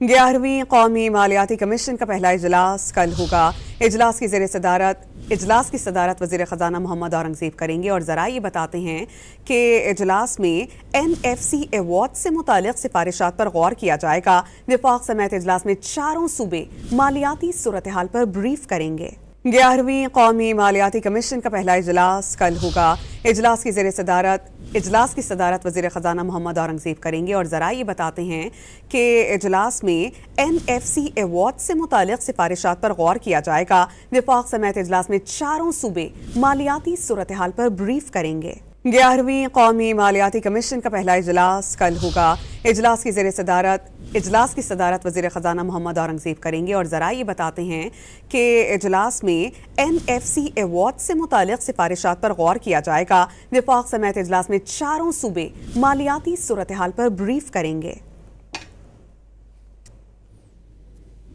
11वीं कौमी मालियाती कमीशन का पहला इजलास कल होगा। इजलास की सदारत वज़ीर ख़जाना मोहम्मद औरंगज़ेब करेंगे और ज़रा ये बताते हैं कि इजलास में NFC अवार्ड से मुतालिक सिफारिशात पर गौर किया जाएगा। विफाक समेत इजलास में चारों सूबे मालियाती सूरत हाल पर ब्रीफ करेंगे। 11वीं कौमी मालियाती कमीशन का पहला इजलास कल होगा। इजलास की सदारत वज़ीर ख़जाना मोहम्मद औरंगज़ेब करेंगे और ज़रा ये बताते हैं कि इजलास में NFC अवार्ड से मुतालिक सिफारिशात पर गौर किया जाएगा। विफाक समेत इजलास में चारों सूबे मालियाती सूरत हाल पर ब्रीफ करेंगे। 11वीं कौमी मालियाती कमीशन का पहला इजलास कल होगा। इजलास की सदारत वज़ीर ख़जाना मोहम्मद औरंगज़ेब करेंगे और ज़रा ये बताते हैं कि इजलास में NFC अवार्ड से मुतालिक सिफारिशात पर गौर किया जाएगा। विफाक समेत इजलास में चारों सूबे मालियाती सूरत हाल पर ब्रीफ करेंगे।